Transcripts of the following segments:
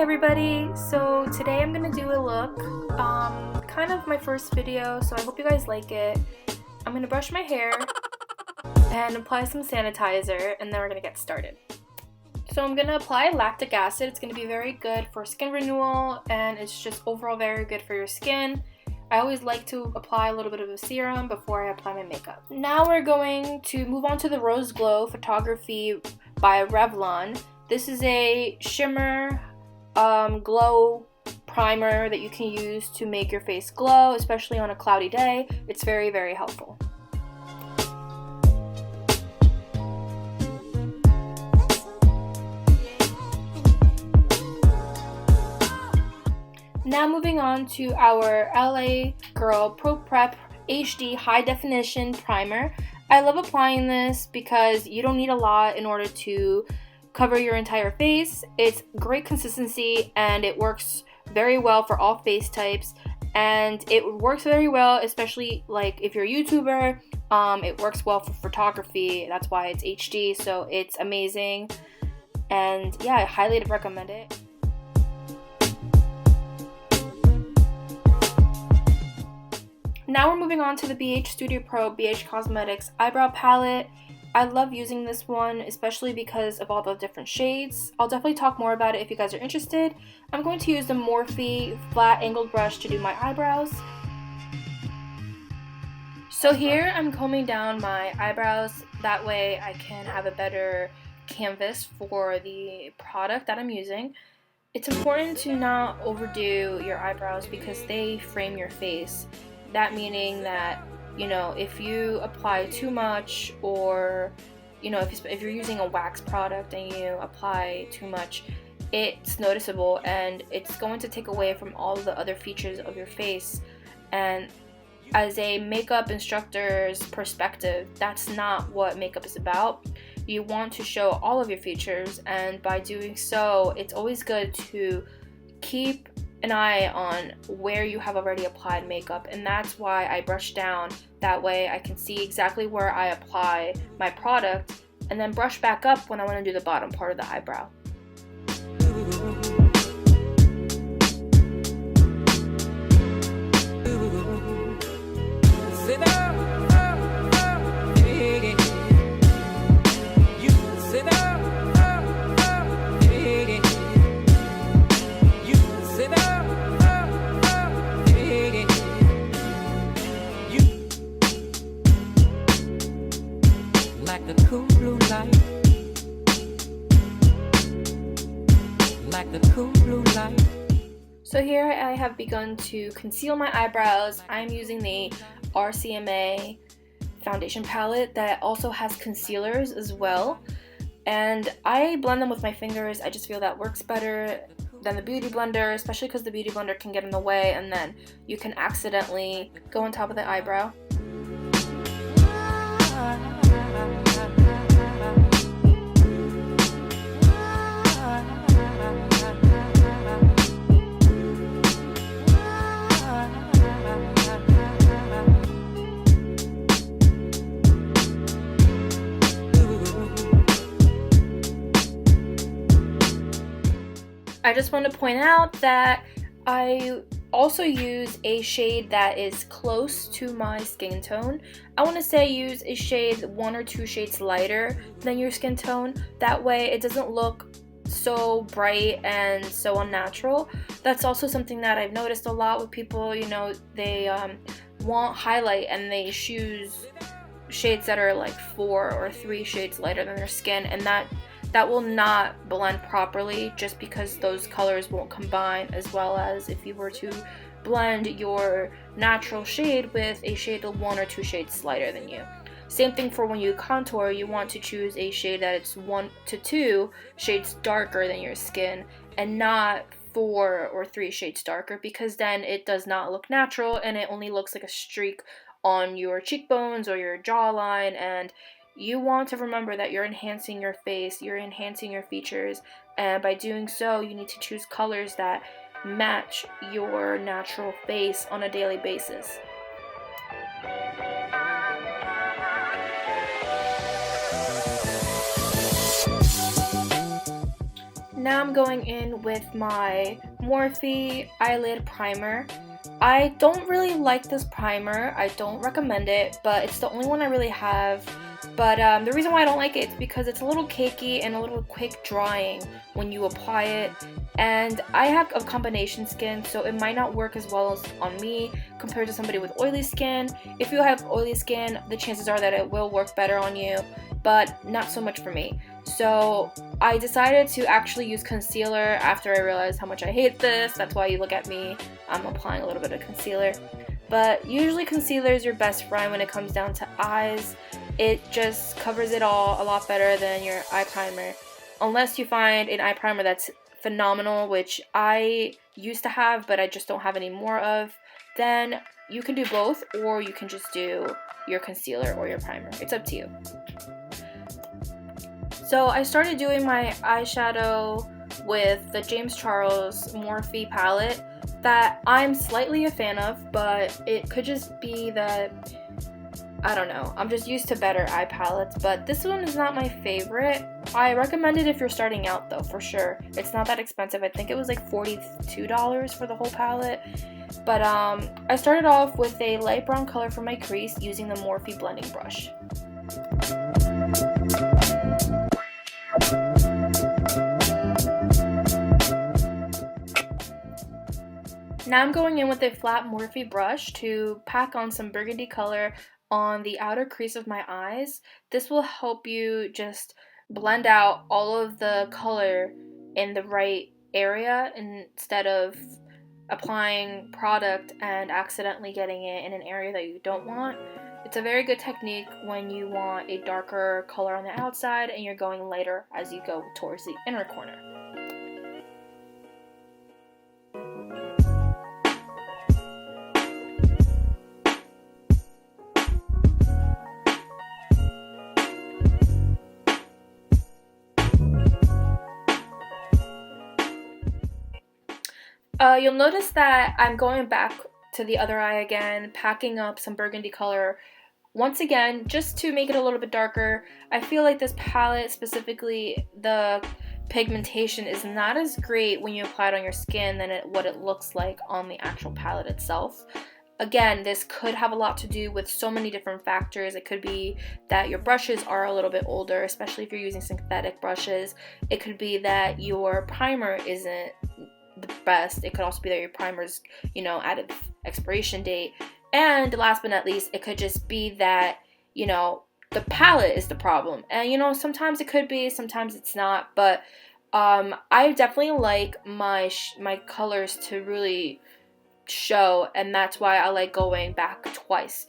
everybody, so today I'm gonna do a look, kind of my first video, so I hope you guys like it. I'm gonna brush my hair and apply some sanitizer, and then we're gonna get started. So I'm gonna apply lactic acid. It's gonna be very good for skin renewal, and it's just overall very good for your skin. I always like to apply a little bit of a serum before I apply my makeup. Now we're going to move on to the Rose Glow Photography by Revlon. This is a shimmer glow primer that you can use to make your face glow, especially on a cloudy day. It's very, very helpful. Now moving on to our LA Girl Pro Prep HD High Definition Primer. I love applying this because you don't need a lot in order to cover your entire face. It's great consistency and it works very well for all face types, and it works very well especially like if you're a YouTuber. It works well for photography. That's why it's HD, so it's amazing, and yeah, I highly recommend it. Now we're moving on to the BH Studio Pro BH Cosmetics Eyebrow Palette. I love using this one, especially because of all the different shades. I'll definitely talk more about it if you guys are interested. I'm going to use the Morphe flat angled brush to do my eyebrows. So here I'm combing down my eyebrows. That way I can have a better canvas for the product that I'm using. It's important to not overdo your eyebrows because they frame your face. That meaning that, you know, if you apply too much, or, you know, if you're using a wax product and you apply too much, it's noticeable and it's going to take away from all the other features of your face. And as a makeup instructor's perspective, that's not what makeup is about. You want to show all of your features, and by doing so, it's always good to keep an eye on where you have already applied makeup, and that's why I brush down. That way I can see exactly where I apply my product and then brush back up when I want to do the bottom part of the eyebrow. So here I have begun to conceal my eyebrows. I'm using the RCMA foundation palette that also has concealers as well, and I blend them with my fingers. I just feel that works better than the beauty blender, especially because the beauty blender can get in the way and then you can accidentally go on top of the eyebrow. I just want to point out that I also use a shade that is close to my skin tone. I want to say use a shade 1 or 2 shades lighter than your skin tone. That way it doesn't look so bright and so unnatural. That's also something that I've noticed a lot with people. You know, they want highlight and they choose shades that are like 4 or 3 shades lighter than their skin, and that will not blend properly just because those colors won't combine as well as if you were to blend your natural shade with a shade 1 or 2 shades lighter than you. Same thing for when you contour. You want to choose a shade that it's 1 to 2 shades darker than your skin and not 4 or 3 shades darker, because then it does not look natural and it only looks like a streak on your cheekbones or your jawline. And you want to remember that you're enhancing your face, you're enhancing your features, and by doing so, you need to choose colors that match your natural face on a daily basis. now I'm going in with my Morphe eyelid primer. I don't really like this primer. I don't recommend it, but it's the only one I really have. But the reason why I don't like it is because it's a little cakey and a little quick drying when you apply it. And I have a combination skin, so it might not work as well as on me compared to somebody with oily skin. If you have oily skin, the chances are that it will work better on you, but not so much for me. So I decided to actually use concealer after I realized how much I hate this. That's why you look at me, I'm applying a little bit of concealer. But usually concealer is your best friend when it comes down to eyes. It just covers it all a lot better than your eye primer. Unless you find an eye primer that's phenomenal, which I used to have but I just don't have any more of, then you can do both, or you can just do your concealer or your primer. It's up to you. So I started doing my eyeshadow with the James Charles Morphe palette that I'm slightly a fan of, but it could just be that, I don't know, I'm just used to better eye palettes, but this one is not my favorite. I recommend it if you're starting out though, for sure. It's not that expensive. I think it was like $42 for the whole palette. But I started off with a light brown color for my crease using the Morphe blending brush. Now I'm going in with a flat Morphe brush to pack on some burgundy color on the outer crease of my eyes. This will help you just blend out all of the color in the right area instead of applying product and accidentally getting it in an area that you don't want. It's a very good technique when you want a darker color on the outside and you're going lighter as you go towards the inner corner. You'll notice that I'm going back to the other eye again, packing up some burgundy color once again just to make it a little bit darker. I feel like this palette, specifically the pigmentation, is not as great when you apply it on your skin than what it looks like on the actual palette itself. Again, this could have a lot to do with so many different factors. It could be that your brushes are a little bit older, especially if you're using synthetic brushes. It could be that your primer isn't the best. It could also be that your primer's, at its expiration date. And last but not least, it could just be that, the palette is the problem. And, sometimes it could be, sometimes it's not. But I definitely like my colors to really show, and that's why I like going back twice.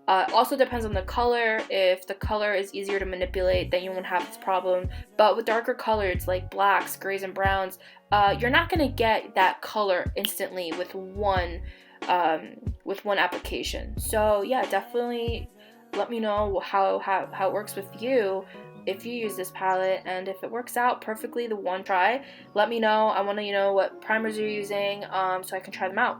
Also depends on the color. If the color is easier to manipulate, then you won't have this problem. But with darker colors like blacks, grays, and browns, you're not gonna get that color instantly with one application. So yeah, definitely let me know how it works with you if you use this palette, and if it works out perfectly the one try, let me know. I want to know what primers you're using so I can try them out.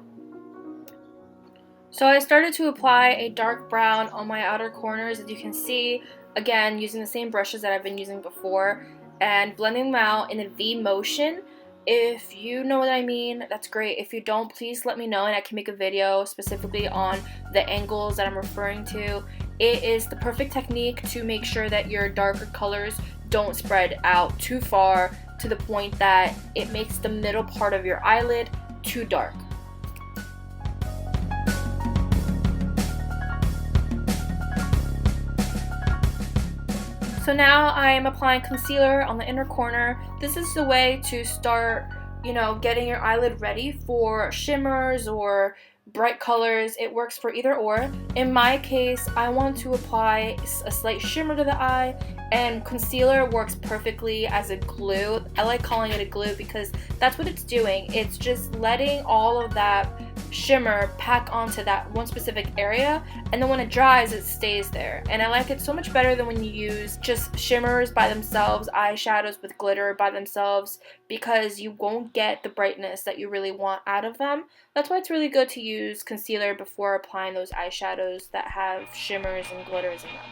So I started to apply a dark brown on my outer corners, as you can see, again using the same brushes that I've been using before, and blending them out in a V motion. If you know what I mean, that's great. If you don't, please let me know and I can make a video specifically on the angles that I'm referring to. It is the perfect technique to make sure that your darker colors don't spread out too far to the point that it makes the middle part of your eyelid too dark. So now I am applying concealer on the inner corner. This is the way to start, getting your eyelid ready for shimmers or bright colors. It works for either or. In my case, I want to apply a slight shimmer to the eye, and concealer works perfectly as a glue. I like calling it a glue because that's what it's doing. It's just letting all of that shimmer pack onto that one specific area, and then when it dries, it stays there. And I like it so much better than when you use just shimmers by themselves, eyeshadows with glitter by themselves, because you won't get the brightness that you really want out of them. That's why it's really good to use concealer before applying those eyeshadows that have shimmers and glitters in them.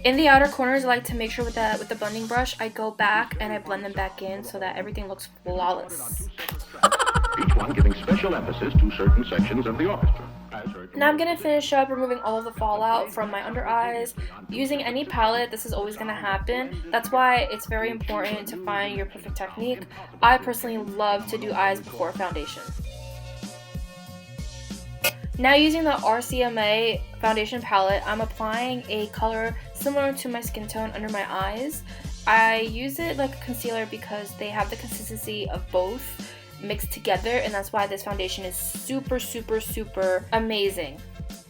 In the outer corners, I like to make sure with the blending brush, I go back and I blend them back in so that everything looks flawless. Each one giving special emphasis to certain sections of the orchestra. Now I'm going to finish up removing all of the fallout from my under eyes. Using any palette, this is always going to happen. That's why it's very important to find your perfect technique. I personally love to do eyes before foundation. Now using the RCMA foundation palette, I'm applying a color similar to my skin tone under my eyes. I use it like a concealer because they have the consistency of both mixed together, and that's why this foundation is super amazing.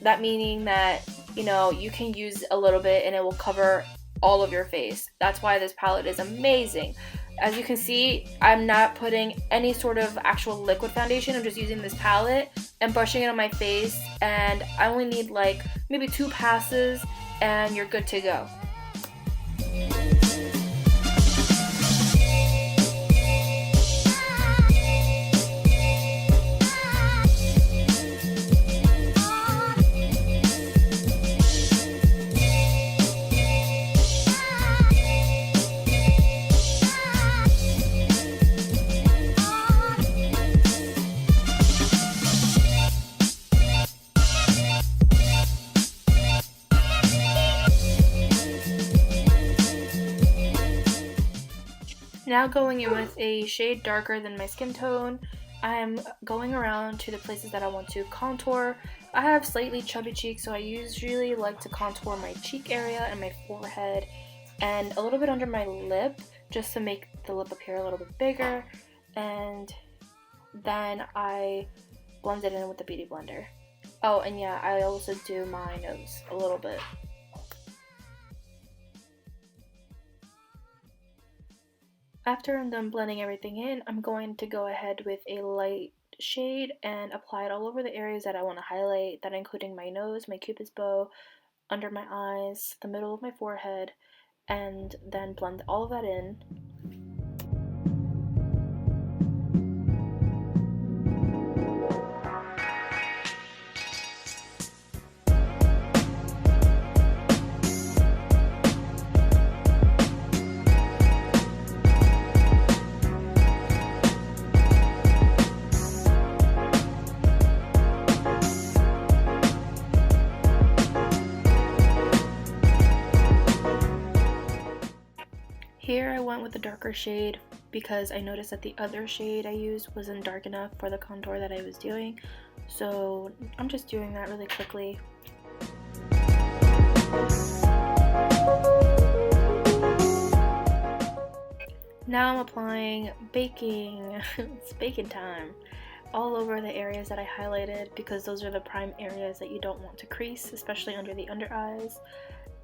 That meaning that, you know, you can use a little bit and it will cover all of your face. That's why this palette is amazing. As you can see, I'm not putting any sort of actual liquid foundation. I'm just using this palette and brushing it on my face, and I only need like maybe 2 passes and you're good to go. Now going in with a shade darker than my skin tone, I'm going around to the places that I want to contour. I have slightly chubby cheeks, so I usually like to contour my cheek area and my forehead and a little bit under my lip just to make the lip appear a little bit bigger, and then I blend it in with the Beauty Blender. Oh, and yeah, I also do my nose a little bit. After I'm done blending everything in, I'm going to go ahead with a light shade and apply it all over the areas that I want to highlight, that including my nose, my cupid's bow, under my eyes, the middle of my forehead, and then blend all of that in. Here I went with the darker shade because I noticed that the other shade I used wasn't dark enough for the contour that I was doing, so I'm just doing that really quickly. Now I'm applying baking. It's baking time all over the areas that I highlighted, because those are the prime areas that you don't want to crease, especially under the under eyes.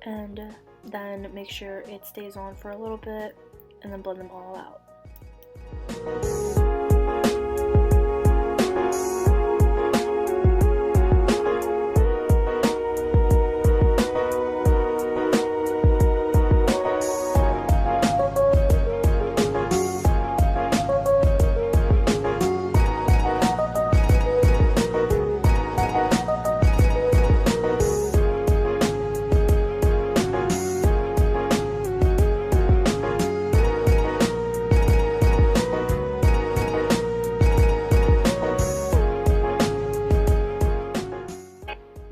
And then make sure it stays on for a little bit and then blend them all out.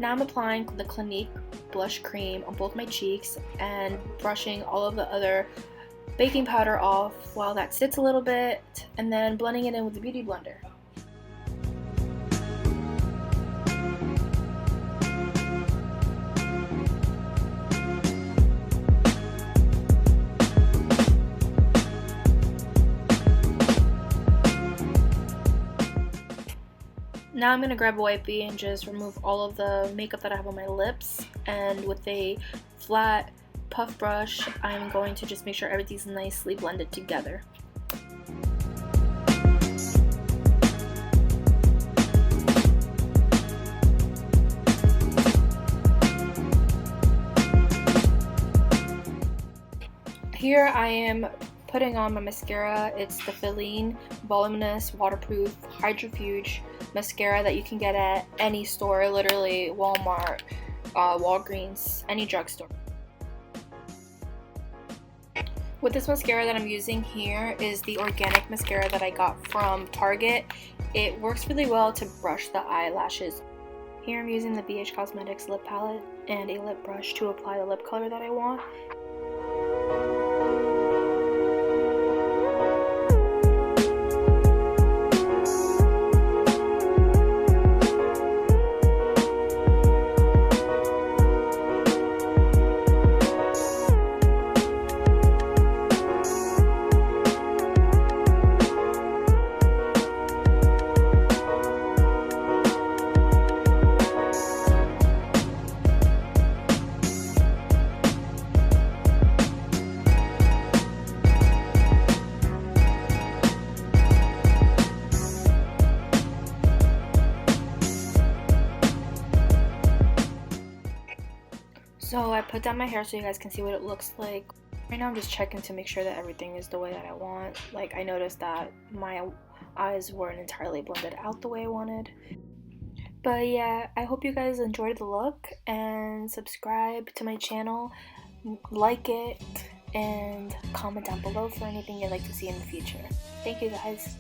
Now I'm applying the Clinique blush cream on both my cheeks and brushing all of the other baking powder off while that sits a little bit, and then blending it in with the Beauty Blender. Now I'm going to grab a wipey and just remove all of the makeup that I have on my lips, and with a flat puff brush I'm going to just make sure everything's nicely blended together. Here I am putting on my mascara. It's the Filine Voluminous Waterproof Hydrofuge mascara that you can get at any store, literally Walmart, Walgreens, any drugstore. With this mascara that I'm using here is the organic mascara that I got from Target. It works really well to brush the eyelashes. Here I'm using the BH Cosmetics lip palette and a lip brush to apply the lip color that I want. So I put down my hair so you guys can see what it looks like. Right now I'm just checking to make sure that everything is the way that I want. Like, I noticed that my eyes weren't entirely blended out the way I wanted. But yeah, I hope you guys enjoyed the look, and subscribe to my channel, like it, and comment down below for anything you'd like to see in the future. Thank you guys.